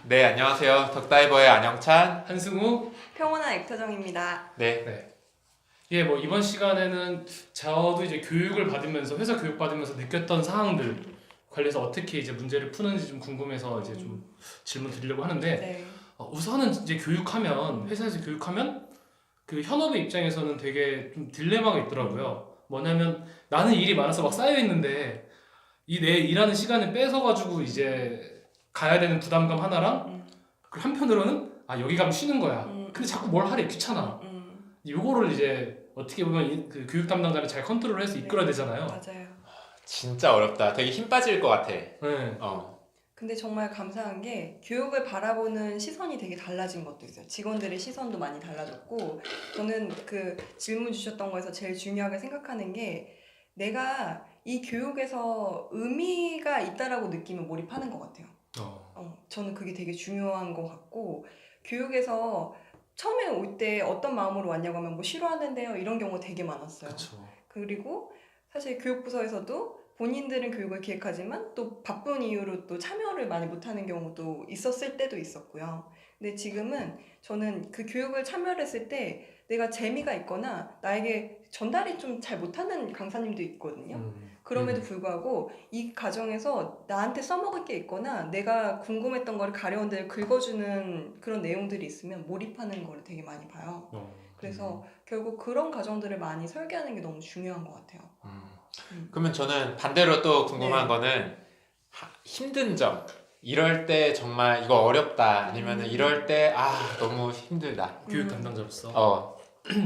네, 안녕하세요. 덕다이버의 안영찬. 한승우. 평온한 액터정입니다. 네. 네. 예, 뭐 이번 시간에는 저도 이제 교육을 받으면서 회사 교육 받으면서 느꼈던 사항들 관련해서 어떻게 이제 문제를 푸는지 좀 궁금해서 이제 좀 질문 드리려고 하는데 네. 우선은 이제 교육하면 회사에서 교육하면 그 현업의 입장에서는 되게 좀 딜레마가 있더라고요. 뭐냐면 나는 일이 많아서 막 쌓여 있는데 이 내 일하는 시간을 뺏어 가지고 이제 가야 되는 부담감 하나랑 그리고 한편으로는 여기 가면 쉬는 거야. 근데 자꾸 뭘 하래 귀찮아. 요거를 이제 어떻게 보면 그 교육 담당자를 잘 컨트롤해서 이끌어야 되잖아요. 맞아요. 진짜 어렵다. 되게 힘 빠질 것 같아. 네. 근데 정말 감사한 게 교육을 바라보는 시선이 되게 달라진 것도 있어요. 직원들의 시선도 많이 달라졌고, 저는 그 질문 주셨던 거에서 제일 중요하게 생각하는 게 내가 이 교육에서 의미가 있다라고 느끼면 몰입하는 것 같아요. 저는 그게 되게 중요한 것 같고, 교육에서 처음에 올 때 어떤 마음으로 왔냐고 하면 뭐 싫어하는데요 이런 경우가 되게 많았어요. 그렇죠. 그리고 사실 교육부서에서도 본인들은 교육을 기획하지만 또 바쁜 이유로 또 참여를 많이 못하는 경우도 있었을 때도 있었고요. 근데 지금은 저는 그 교육을 참여를 했을 때 내가 재미가 있거나 나에게 전달이 좀 잘 못하는 강사님도 있거든요. 그럼에도 불구하고 이 과정에서 나한테 써먹을 게 있거나 내가 궁금했던 거를 가려운데 긁어주는 그런 내용들이 있으면 몰입하는 거를 되게 많이 봐요. 그래서 결국 그런 과정들을 많이 설계하는 게 너무 중요한 것 같아요. 그러면 저는 반대로 또 궁금한 네. 거는 힘든 점. 이럴 때 정말 이거 어렵다. 아니면 이럴 때 너무 힘들다. 교육 담당자로서.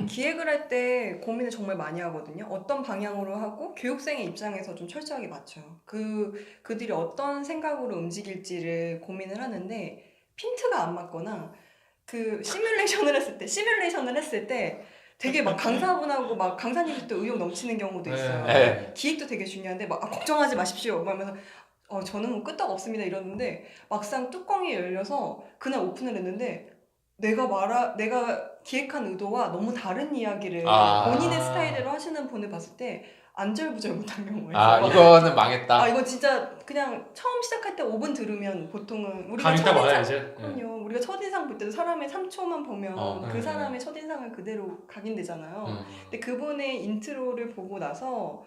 기획을 할 때 고민을 정말 많이 하거든요. 어떤 방향으로 하고 교육생의 입장에서 좀 철저하게 맞춰요. 그들이 어떤 생각으로 움직일지를 고민을 하는데 핀트가 안 맞거나 그 시뮬레이션을 했을 때 되게 막 강사분하고 막 강사님이 또 의욕 넘치는 경우도 있어요. 네. 기획도 되게 중요한데 막 걱정하지 마십시오 막 하면서 저는 뭐 끄떡 없습니다 이러는데 막상 뚜껑이 열려서 그날 오픈을 했는데 내가 기획한 의도와 너무 다른 이야기를 본인의 스타일대로 하시는 분을 봤을 때 안절부절 못한 경우가 있어요. 이거는 망했다. 이거 진짜 그냥 처음 시작할 때 5분 들으면 보통은 우리가 감이 딱 와요 이제. 그럼요. 우리가 첫인상 볼 때도 사람의 3초만 보면 그 네. 사람의 첫인상을 그대로 각인되잖아요. 근데 그분의 인트로를 보고 나서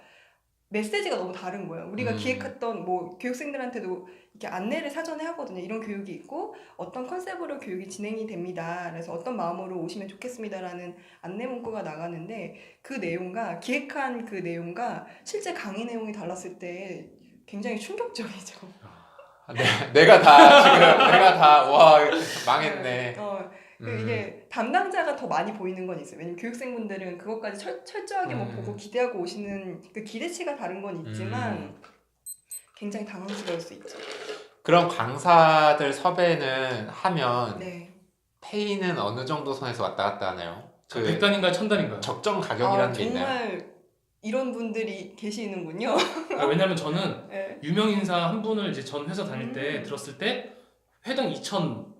메시지가 너무 다른 거예요. 우리가 기획했던 뭐 교육생들한테도 이렇게 안내를 사전에 하거든요. 이런 교육이 있고 어떤 컨셉으로 교육이 진행이 됩니다. 그래서 어떤 마음으로 오시면 좋겠습니다라는 안내 문구가 나가는데 그 내용과 기획한 그 내용과 실제 강의 내용이 달랐을 때 굉장히 충격적이죠. 내가 다 와 망했네. 이게 담당자가 더 많이 보이는 건 있어요. 왜냐면 교육생분들은 그것까지 철저하게 뭐 보고 기대하고 오시는 그 기대치가 다른 건 있지만 굉장히 당황스러울 수 있죠. 그럼 강사들 섭외는 하면 네. 페이는 어느 정도 선에서 왔다 갔다 하나요? 100단인가요? 1000단인가요? 적정 가격이라는 게 있나요? 정말 이런 분들이 계시는군요. 왜냐면 저는 네. 유명 인사 한 분을 이제 전 회사 다닐 때 들었을 때 회당 2,000.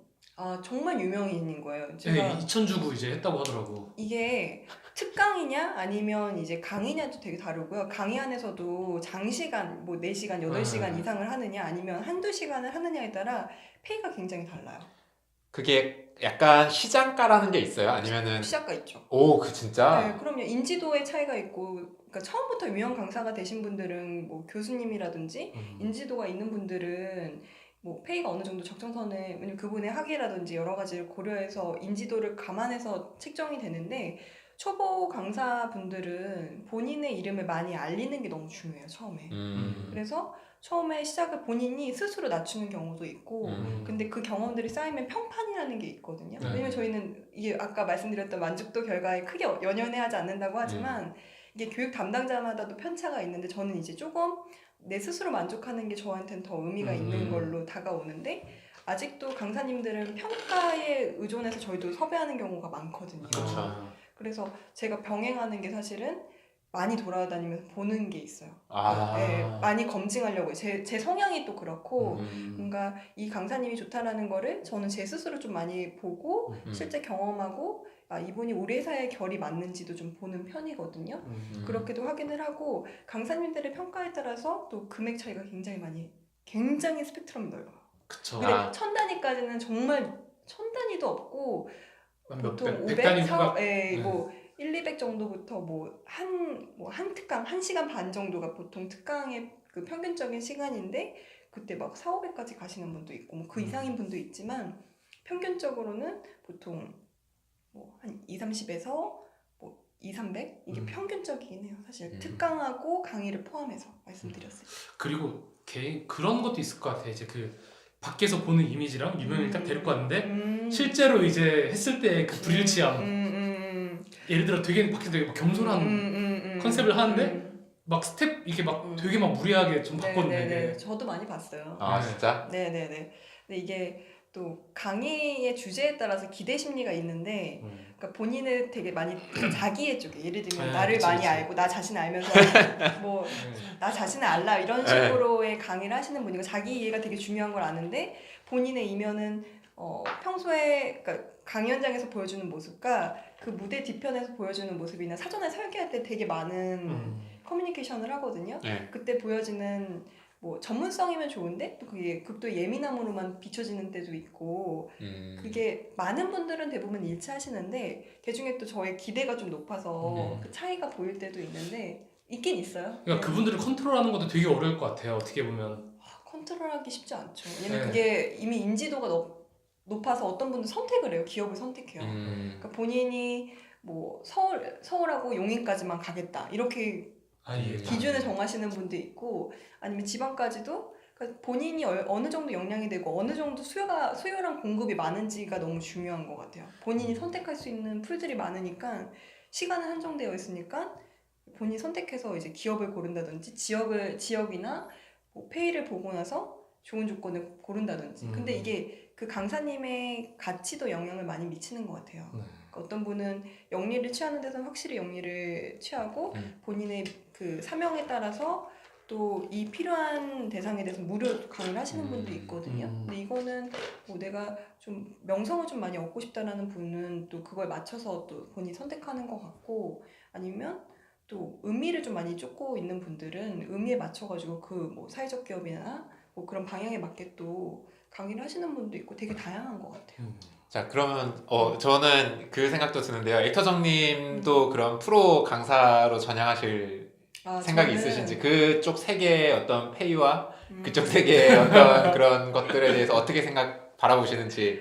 정말 유명인인 거예요. 네, 제가 2,000 주고 이제 했다고 하더라고. 이게 특강이냐 아니면 이제 강의냐도 되게 다르고요. 강의 안에서도 장시간 뭐 4시간, 8시간 이상을 하느냐 아니면 한두 시간을 하느냐에 따라 페이가 굉장히 달라요. 그게 약간 시장가라는 게 있어요? 아니면은 시작가 있죠. 그 진짜? 네, 그럼요. 인지도의 차이가 있고, 그러니까 처음부터 유명 강사가 되신 분들은 뭐 교수님이라든지 인지도가 있는 분들은 뭐 페이가 어느 정도 적정선에 왜냐면 그분의 학위라든지 여러 가지를 고려해서 인지도를 감안해서 책정이 되는데 초보 강사분들은 본인의 이름을 많이 알리는 게 너무 중요해요. 처음에. 그래서 처음에 시작을 본인이 스스로 낮추는 경우도 있고 근데 그 경험들이 쌓이면 평판이라는 게 있거든요. 왜냐면 저희는 이게 아까 말씀드렸던 만족도 결과에 크게 연연해하지 않는다고 하지만 이게 교육 담당자마다도 편차가 있는데 저는 이제 조금 내 스스로 만족하는 게 저한테는 더 의미가 있는 걸로 다가오는데 아직도 강사님들은 평가에 의존해서 저희도 섭외하는 경우가 많거든요. 그렇죠. 그래서 제가 병행하는 게 사실은 많이 돌아다니면서 보는 게 있어요. 네, 많이 검증하려고 제 성향이 또 그렇고 뭔가 이 강사님이 좋다라는 거를 저는 제 스스로 좀 많이 보고 실제 경험하고 이분이 우리 회사의 결이 맞는지도 좀 보는 편이거든요. 그렇게도 확인을 하고 강사님들의 평가에 따라서 또 금액 차이가 굉장히 스펙트럼이 넓어요. 그쵸. 근데 아. 1000단위까지는 정말 1000단위도 없고 보통 500, 100단위 4, 후반. 예, 네. 뭐 1, 200 정도부터 한 특강 1시간 반 정도가 보통 특강의 그 평균적인 시간인데 그때 막 4, 500까지 가시는 분도 있고 뭐 그 이상인 분도 있지만 평균적으로는 보통 뭐 한 2, 30에서 뭐 2, 300 이게 평균적이긴 해요. 사실 특강하고 강의를 포함해서 말씀드렸을 때. 그리고 그런 것도 있을 것 같아. 이제 그 밖에서 보는 이미지랑 유명인을 딱 데리고 왔는데 실제로 이제 했을 때 그 불일치함. 예를 들어 되게 밖에서 되게 막 겸손한 컨셉을 하는데 막 스텝 이게 막 되게 막 무리하게 좀 봤거든요. 네네네. 이게. 저도 많이 봤어요. 아 네. 진짜? 네네네. 근데 이게 또 강의의 주제에 따라서 기대 심리가 있는데 그러니까 본인을 되게 많이 자기애 쪽에 예를 들면 네, 나를 그치, 많이 그치. 알고 나 자신을 알면서 뭐 나 자신을 알라 이런 식으로의 강의를 하시는 분이고 자기 이해가 되게 중요한 걸 아는데 본인의 이면은 평소에 그러니까 강의 현장에서 보여주는 모습과 그 무대 뒤편에서 보여주는 모습이나 사전에 설계할 때 되게 많은 커뮤니케이션을 하거든요. 네. 그때 보여지는 뭐 전문성이면 좋은데 또 그게 극도의 예민함으로만 비춰지는 때도 있고 그게 많은 분들은 대부분 일치하시는데 대중에 또 저의 기대가 좀 높아서 그 차이가 보일 때도 있는데 있긴 있어요. 그러니까 그분들을 컨트롤하는 것도 되게 어려울 것 같아요. 어떻게 보면. 컨트롤하기 쉽지 않죠. 왜냐면 네. 그게 이미 인지도가 높아서 어떤 분들 선택을 해요. 기업을 선택해요. 그러니까 본인이 뭐 서울하고 용인까지만 가겠다 이렇게 예. 기준을 정하시는 분도 있고 아니면 지방까지도 그러니까 본인이 어느 정도 역량이 되고 어느 정도 수요랑 공급이 많은지가 너무 중요한 것 같아요. 본인이 선택할 수 있는 풀들이 많으니까 시간은 한정되어 있으니까 본인이 선택해서 이제 기업을 고른다든지 지역이나 뭐 페이를 보고 나서 좋은 조건을 고른다든지. 근데 이게 그 강사님의 가치도 영향을 많이 미치는 것 같아요. 그러니까 어떤 분은 영리를 취하는 데서는 확실히 영리를 취하고 본인의 그 사명에 따라서 또 이 필요한 대상에 대해서 무료 강의를 하시는 분도 있거든요. 근데 이거는 뭐 내가 좀 명성을 좀 많이 얻고 싶다라는 분은 또 그걸 맞춰서 또 본인이 선택하는 것 같고 아니면 또 의미를 좀 많이 쫓고 있는 분들은 의미에 맞춰가지고 그 뭐 사회적 기업이나 뭐 그런 방향에 맞게 또 강의를 하시는 분도 있고 되게 다양한 것 같아요. 자 그러면 저는 그 생각도 드는데요. 액터정님도 그런 프로 강사로 전향하실 생각이 저는 있으신지 그쪽 세계의 어떤 페이와 그쪽 세계의 어떤 그런 것들에 대해서 어떻게 바라보시는지.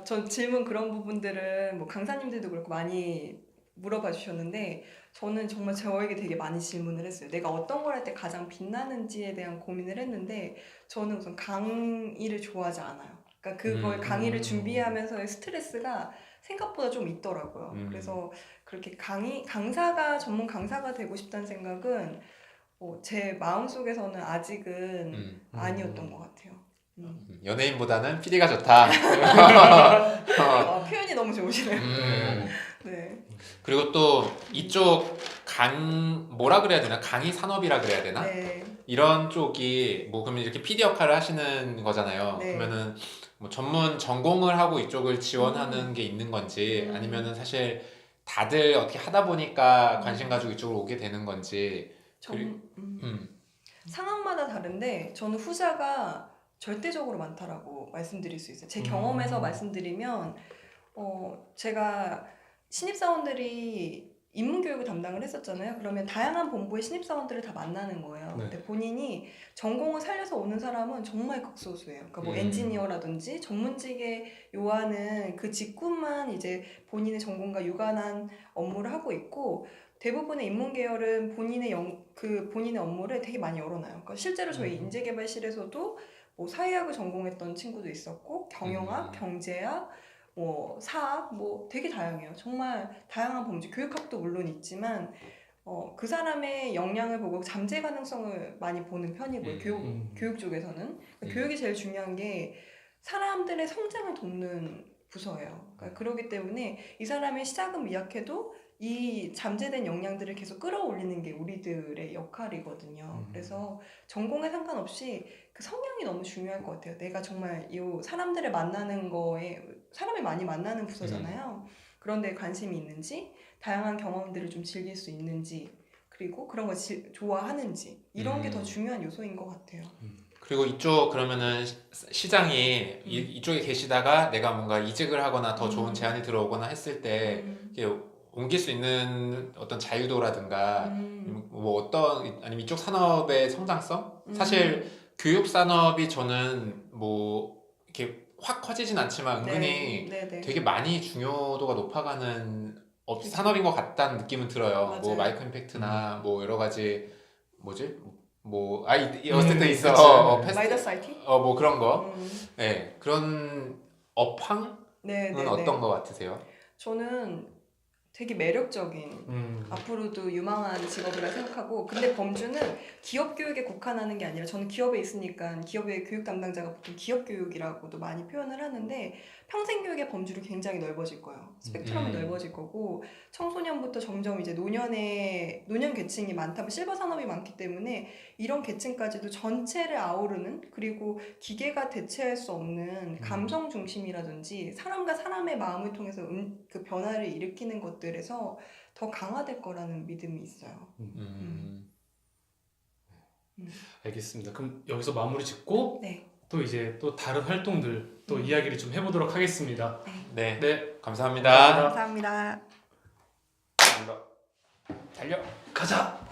전 질문 그런 부분들은 뭐 강사님들도 그렇고 많이 물어봐 주셨는데 저는 정말 저에게 되게 많이 질문을 했어요. 내가 어떤 걸 할 때 가장 빛나는지에 대한 고민을 했는데 저는 우선 강의를 좋아하지 않아요. 그러니까 그걸 강의를 준비하면서의 스트레스가 생각보다 좀 있더라고요. 그래서 그렇게 전문 강사가 되고 싶다는 생각은 제 마음속에서는 아직은 아니었던 것 같아요. 연예인보다는 PD가 좋다. 표현이 너무 좋으시네요. 음. 네. 그리고 또 이쪽 뭐라 그래야 되나? 강의 산업이라 그래야 되나? 네. 이런 쪽이 뭐 그러면 이렇게 PD 역할을 하시는 거잖아요. 네. 그러면은 뭐 전공을 하고 이쪽을 지원하는 게 있는 건지 아니면은 사실 다들 어떻게 하다 보니까 관심 가지고 이쪽으로 오게 되는 건지. 상황마다 다른데 저는 후자가 절대적으로 많다라고 말씀드릴 수 있어요. 제 경험에서 말씀드리면 제가 신입사원들이 인문교육을 담당을 했었잖아요. 그러면 다양한 본부의 신입사원들을 다 만나는 거예요. 네. 근데 본인이 전공을 살려서 오는 사람은 정말 극소수예요. 그러니까 뭐 엔지니어라든지 전문직에 요하는 그 직군만 이제 본인의 전공과 유관한 업무를 하고 있고 대부분의 인문계열은 본인의 업무를 되게 많이 열어놔요. 그러니까 실제로 저희 인재개발실에서도 뭐 사회학을 전공했던 친구도 있었고 경영학, 경제학, 뭐 사학, 뭐 되게 다양해요. 정말 다양한 범주, 교육학도 물론 있지만 그 사람의 역량을 보고 잠재 가능성을 많이 보는 편이고요. 교육 쪽에서는 교육이 제일 중요한 게 사람들의 성장을 돕는 부서예요. 그러니까 그렇기 때문에 이 사람의 시작은 미약해도 이 잠재된 역량들을 계속 끌어올리는 게 우리들의 역할이거든요. 그래서 전공에 상관없이 그 성향이 너무 중요할 것 같아요. 내가 정말 이 사람들을 만나는 거에 사람을 많이 만나는 부서잖아요. 그런데 관심이 있는지 다양한 경험들을 좀 즐길 수 있는지 그리고 그런 거 좋아하는지 이런 게 더 중요한 요소인 것 같아요. 그리고 이쪽 그러면은 시장이 이쪽에 계시다가 내가 뭔가 이직을 하거나 더 좋은 제안이 들어오거나 했을 때 이게 옮길 수 있는 어떤 자유도라든가 뭐 어떤 아니면 이쪽 산업의 성장성? 사실 교육 산업이 저는 뭐 이렇게 확 커지진 않지만 은근히 네. 되게 많이 중요도가 높아가는 산업인 것 같다는 느낌은 들어요. 맞아요. 뭐 마이크 임팩트나 뭐 여러 가지 뭐지? 뭐 어쨌든 있어. 그치. 마이더스 IT? 뭐 그런 거. 네, 그런 업황은 네. 어떤 거 같으세요? 저는 되게 매력적인 앞으로도 유망한 직업이라 생각하고 근데 범주는 기업 교육에 국한하는 게 아니라 저는 기업에 있으니까 기업의 교육 담당자가 보통 기업 교육이라고도 많이 표현을 하는데 평생 교육의 범주로 굉장히 넓어질 거예요. 스펙트럼이 넓어질 거고 청소년부터 점점 이제 노년 계층이 많다면 실버 산업이 많기 때문에 이런 계층까지도 전체를 아우르는 그리고 기계가 대체할 수 없는 감성 중심이라든지 사람과 사람의 마음을 통해서 그 변화를 일으키는 것들에서 더 강화될 거라는 믿음이 있어요. 알겠습니다. 그럼 여기서 마무리 짓고 네. 또 이제 또 다른 활동들 또 이야기를 좀 해보도록 하겠습니다. 네, 네, 감사합니다. 감사합니다. 달려. 가자.